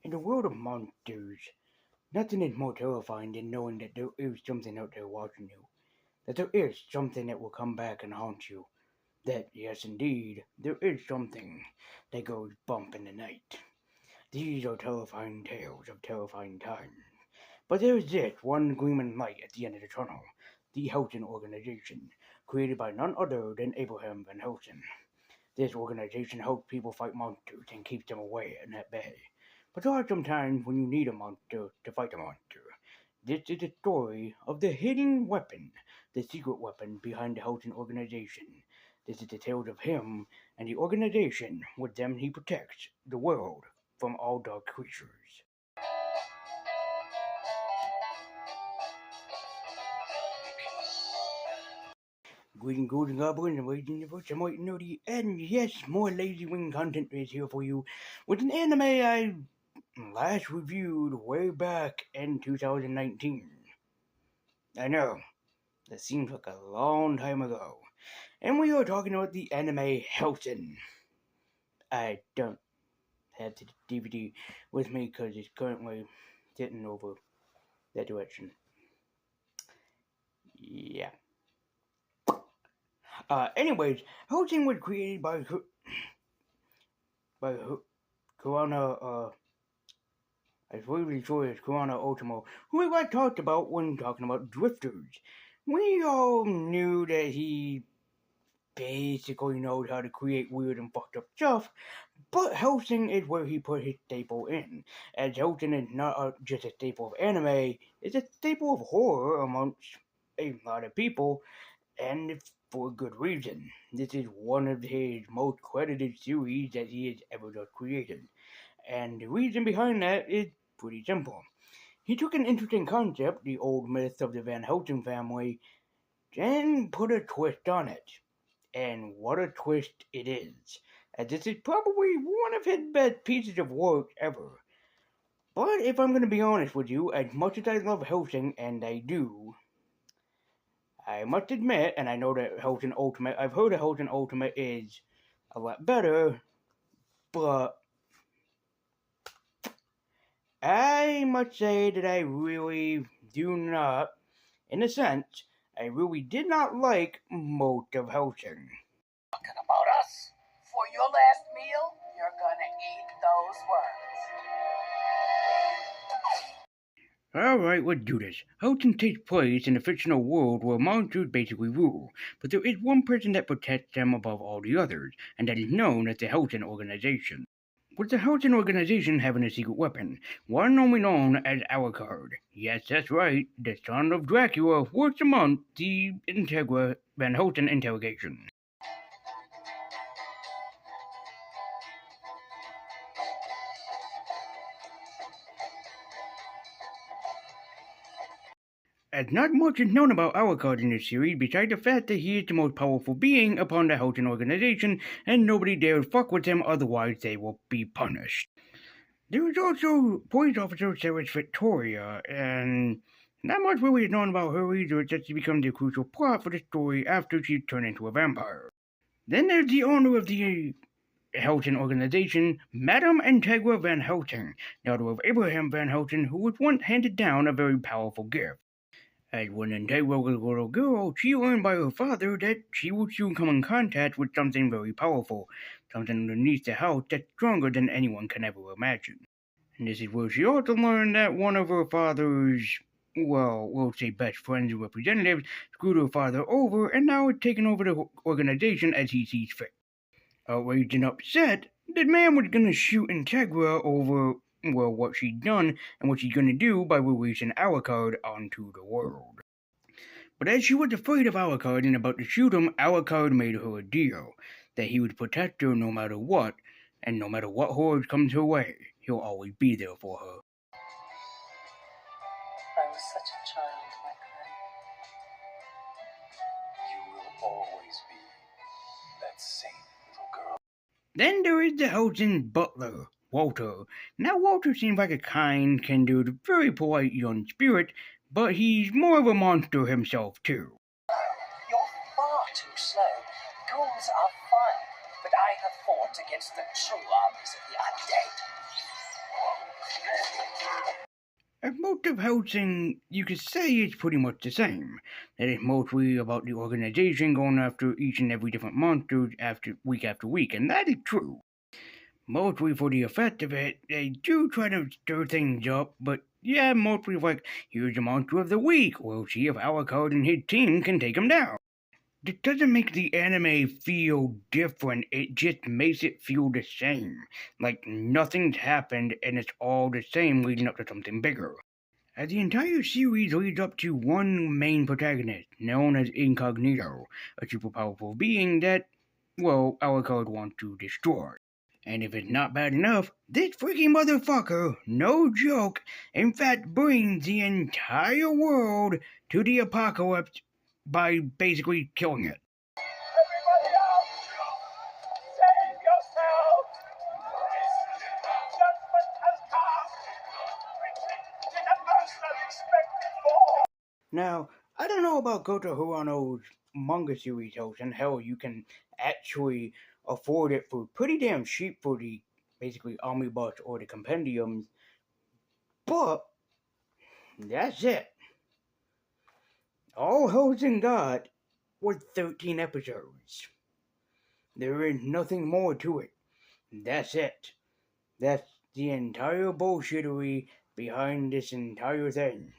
In the world of monsters, nothing is more terrifying than knowing that there is something out there watching you. That there is something that will come back and haunt you. That, yes indeed, there is something that goes bump in the night. These are terrifying tales of terrifying times. But there is this one gleaming light at the end of the tunnel. The Hellsing organization, created by none other than Abraham Van Helsing. This organization helps people fight monsters and keeps them away and at bay. But there are some times when you need a monster to fight a monster. This is the story of the hidden weapon, the secret weapon behind the Hellsing organization. This is the tale of him and the organization with them he protects the world from all dark creatures. Greetings, golden goblins, and ladies and folks, I'm White and Nerdy, and yes, more Lazyween content is here for you with an anime I last reviewed way back in 2019. I know, that seems like a long time ago, and we are talking about the anime Hellsing. I don't have the DVD with me because it's currently sitting over that direction. Yeah. Anyways, Hellsing was created by Kurana, I'm really sure it's Kurana Ultimo, who I talked about when talking about Drifters. We all knew that he basically knows how to create weird and fucked up stuff, but Hellsing is where he put his staple in, as Hellsing is not just a staple of anime, it's a staple of horror amongst a lot of people, and for good reason. This is one of his most credited series that he has ever just created, and the reason behind that is pretty simple. He took an interesting concept, the old myth of the Van Helsing family, and put a twist on it. And what a twist it is, as this is probably one of his best pieces of work ever. But if I'm going to be honest with you, as much as I love Hellsing, and I do, I must admit, and I know that Hellsing Ultimate, I've heard that Hellsing Ultimate is a lot better, but I must say that I really do not, in a sense, I really did not like most of Hellsing. Talking about us? For your last meal, you're gonna eat those words. Alright, let's do this. Hellsing takes place in a fictional world where monsters basically rule, but there is one person that protects them above all the others, and that is known as the Hellsing Organization. With the Hellsing Organization having a secret weapon, one only known as Alucard. Yes, that's right, the son of Dracula works among the Integra Van Helsing interrogation. As not much is known about Alucard in this series besides the fact that he is the most powerful being upon the Hellsing organization and nobody dares fuck with him otherwise they will be punished. There is also police officer Sarah Victoria, and not much really is known about her either, it's just she becomes the crucial plot for the story after she's turned into a vampire. Then there's the owner of the Hellsing organization, Madame Integra Van Helsing, daughter of Abraham Van Helsing, who was once handed down a very powerful gift. As when Integra was a little girl, she learned by her father that she would soon come in contact with something very powerful, something underneath the house that's stronger than anyone can ever imagine. And this is where she also learned that one of her father's, well, we'll say best friends and representatives, screwed her father over and now is taking over the organization as he sees fit. Outraged and upset, the man was gonna shoot Integra over, well, what she'd done and what she's gonna do by releasing Alucard onto the world. But as she was afraid of Alucard and about to shoot him, Alucard made her a deal that he would protect her no matter what, and no matter what horrors comes her way, he'll always be there for her. I was such a child, my friend. You will always be that same little girl. Then there is the Hellsing butler, Walter. Now Walter seems like a kind, kindred, very polite young spirit, but he's more of a monster himself too. You're far too slow. Ghouls are fun, but I have fought against the true armies of the undead. most of Hellsing, you could say it's pretty much the same. That it's mostly about the organization going after each and every different monster after week, and that is true. Mostly for the effect of it, they do try to stir things up, but yeah, mostly like, here's a monster of the week, we'll see if Alucard and his team can take him down. It doesn't make the anime feel different, it just makes it feel the same. Like nothing's happened and it's all the same leading up to something bigger. The entire series leads up to one main protagonist, known as Incognito, a super powerful being that, well, Alucard wants to destroy. And if it's not bad enough, this freaking motherfucker, no joke, in fact brings the entire world to the apocalypse by basically killing it. Everybody out! Save yourselves! Judgment has come! Retreat to the most unexpected fall! Now, I don't know about Kota Hirano's manga series host, and hell, you can actually afford it for pretty damn cheap for the basically omnibus or the compendiums, but that's it. All Hellsing got was 13 episodes. There is nothing more to it. That's it. That's the entire bullshittery behind this entire thing.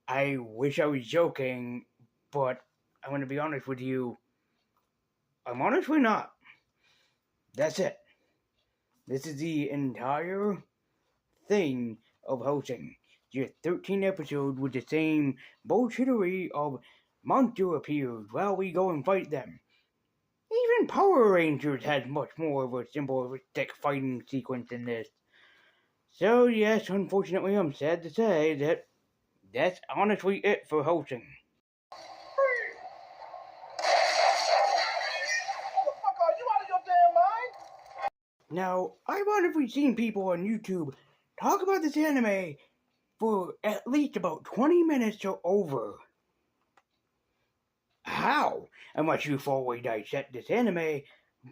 I wish I was joking, but I'm going to be honest with you. I'm honestly not. That's it. This is the entire thing of Hellsing. Just 13 episodes with the same bullshittery of monster appears while we go and fight them. Even Power Rangers has much more of a simplistic fighting sequence than this. So yes, unfortunately I'm sad to say that that's honestly it for Hellsing. Motherfucker, are you out of your damn mind? Now, I've honestly seen people on YouTube talk about this anime for at least about 20 minutes or over. How? Unless you fully dissect this anime,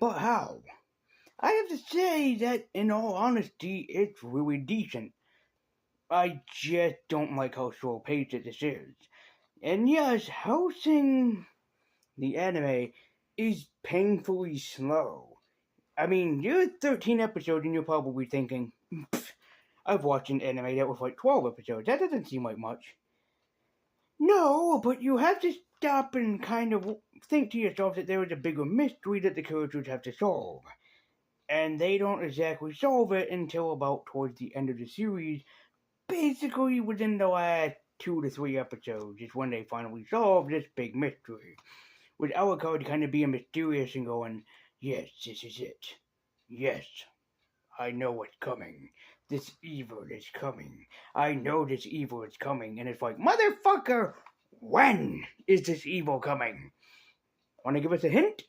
but how? I have to say that, in all honesty, it's really decent. I just don't like how slow-paced this is. And yes, Hellsing, the anime, is painfully slow. I mean, you're 13 episodes and you're probably thinking, I've watched an anime that was like 12 episodes. That doesn't seem like much. No, but you have to stop and kind of think to yourself that there is a bigger mystery that the characters have to solve. And they don't exactly solve it until about towards the end of the series. Basically within the last 2 to 3 episodes is when they finally solve this big mystery. With Alucard kind of being mysterious and going, yes, this is it. Yes, I know what's coming. This evil is coming. I know this evil is coming. And it's like, motherfucker, when is this evil coming? Want to give us a hint?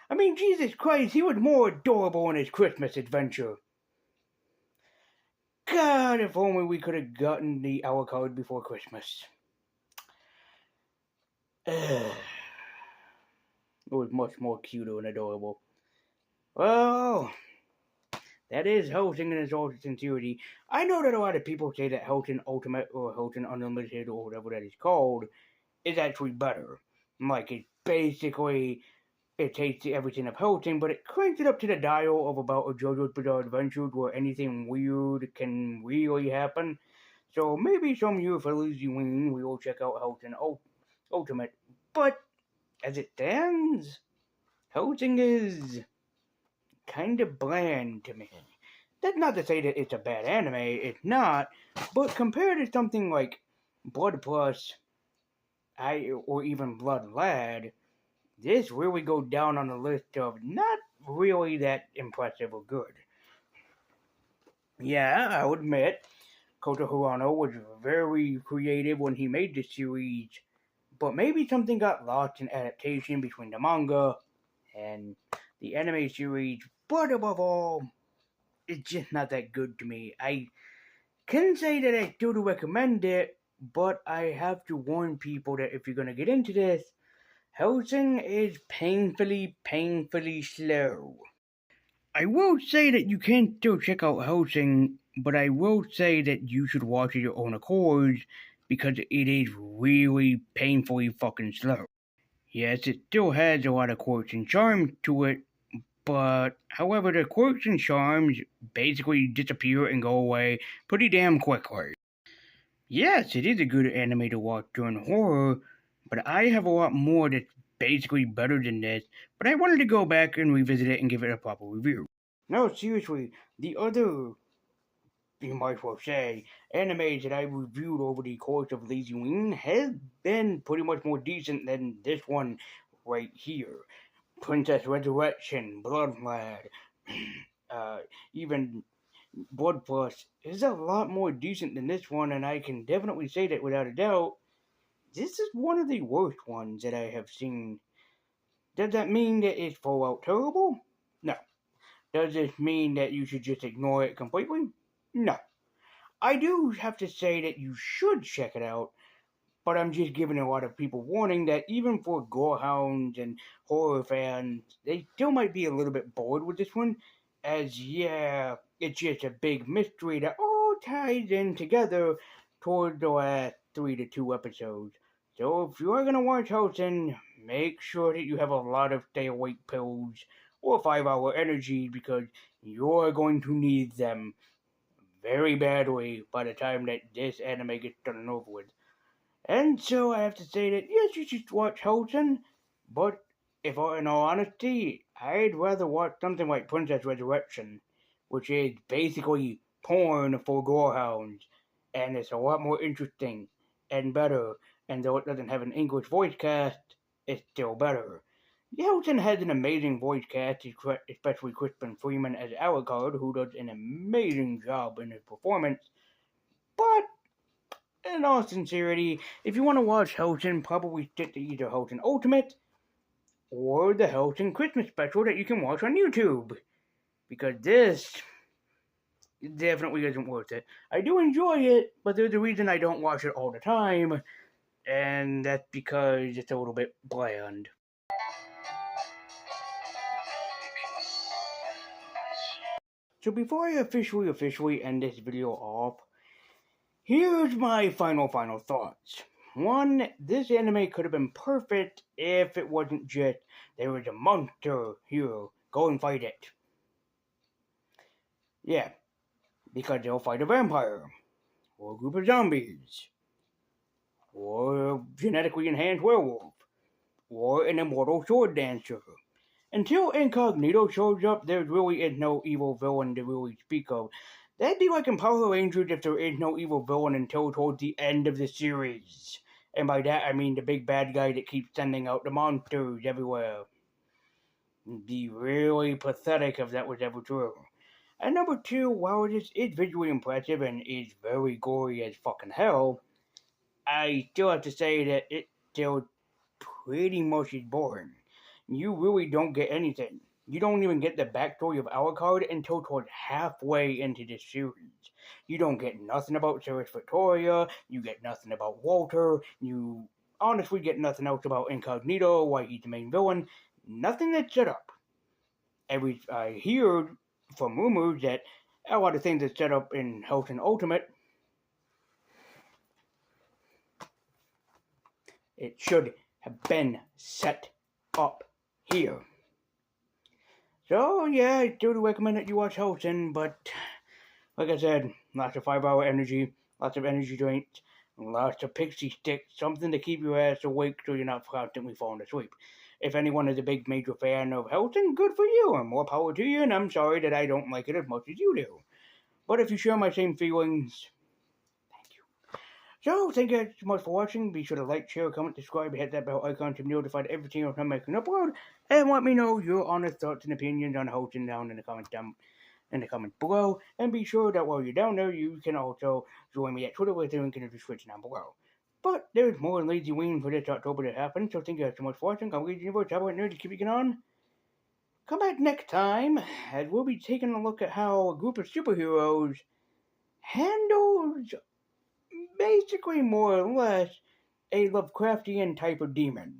I mean, Jesus Christ, he was more adorable in his Christmas adventure. God, if only we could have gotten the Alucard before Christmas. It was much more cuter and adorable. Well, that is Hellsing in its all sincerity. I know that a lot of people say that Hellsing Ultimate or Hellsing Unlimited or whatever that is called is actually better. Like, it takes everything of Hellsing, but it cranks it up to the dial of about a JoJo's Bizarre Adventures where anything weird can really happen. So maybe some year for Lazyween we will check out Hellsing Ultimate. But as it stands, Hellsing is kind of bland to me. That's not to say that it's a bad anime, it's not, but compared to something like Blood Plus, or even Blood Lad, this really goes down on the list of not really that impressive or good. Yeah, I'll admit, Kota Hirano was very creative when he made the series, but maybe something got lost in adaptation between the manga and the anime series, but above all, it's just not that good to me. I can say that I still do recommend it, but I have to warn people that if you're going to get into this, Hellsing is painfully slow. I will say that you can still check out Hellsing, but I will say that you should watch it your own accord because it is really painfully fucking slow. Yes, it still has a lot of quirks and charms to it, but however, the quirks and charms basically disappear and go away pretty damn quickly. Yes, it is a good anime to watch during horror, but I have a lot more that's basically better than this, but I wanted to go back and revisit it and give it a proper review. No, seriously, the other, you might as well say, animes that I reviewed over the course of Lazyween have been pretty much more decent than this one right here. Princess Resurrection, Bloodlad, uh, even Blood Plus is a lot more decent than this one, and I can definitely say that without a doubt. This is one of the worst ones that I have seen. Does that mean that it's full out terrible? No. Does this mean that you should just ignore it completely? No. I do have to say that you should check it out, but I'm just giving a lot of people warning that even for gorehounds and horror fans, they still might be a little bit bored with this one, as yeah, it's just a big mystery that all ties in together toward the last 3 to 2 episodes. So if you are gonna watch Hellsing, make sure that you have a lot of stay awake pills or 5-hour energy because you're going to need them very badly by the time that this anime gets done and over with. And so I have to say that yes, you should watch Hellsing, but if in all honesty, I'd rather watch something like Princess Resurrection, which is basically porn for gorehounds, and it's a lot more interesting and better, and though it doesn't have an English voice cast, it's still better. Hellsing has an amazing voice cast, especially Crispin Freeman as Alucard, who does an amazing job in his performance, but in all sincerity, if you want to watch Hellsing, probably stick to either Hellsing Ultimate or the Hellsing Christmas special that you can watch on YouTube. Because this definitely isn't worth it. I do enjoy it, but there's a reason I don't watch it all the time, and that's because it's a little bit bland. So before I officially end this video off, here's my final thoughts. One, this anime could have been perfect if it wasn't just there was a monster here, go and fight it. Yeah, because they'll fight a vampire, or a group of zombies, or a genetically enhanced werewolf, or an immortal sword dancer. Until Incognito shows up, there really is no evil villain to really speak of. That'd be like in Power Rangers if there is no evil villain until towards the end of the series. And by that I mean the big bad guy that keeps sending out the monsters everywhere. It'd be really pathetic if that was ever true. And number two, while it is visually impressive and is very gory as fucking hell, I still have to say that it still pretty much is boring. You really don't get anything. You don't even get the backstory of Alucard until towards halfway into this series. You don't get nothing about Sarah Victoria, you get nothing about Walter, you honestly get nothing else about Incognito, why he's the main villain. Nothing that's set up. I hear from rumors that a lot of things that's set up in Hellsing Ultimate, it should have been set up here. So yeah, I do recommend that you watch Hellsing, but like I said, lots of 5-hour energy, lots of energy drinks, lots of pixie sticks, something to keep your ass awake so you're not constantly falling asleep. If anyone is a big major fan of Hellsing, good for you, and more power to you, and I'm sorry that I don't like it as much as you do. But if you share my same feelings, thank you. So, thank you guys so much for watching. Be sure to like, share, comment, subscribe, hit that bell icon to be notified every single time I can upload, and let me know your honest thoughts and opinions on Hellsing down in the comments below. And be sure that while you're down there, you can also join me at Twitter with the link in the description down below. But there's more Lazyween for this October to happen, so thank you guys so much for watching. I'm Lazy Universe, how about nerds, keep it on. Come back next time, as we'll be taking a look at how a group of superheroes handles basically more or less a Lovecraftian type of demon.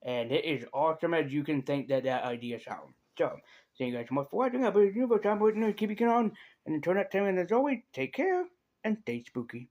And it is awesome as you can think that idea sounds. So, Thank you guys so much for watching. I'll be with you for time, keep it on, and until next time, and as always, take care and stay spooky.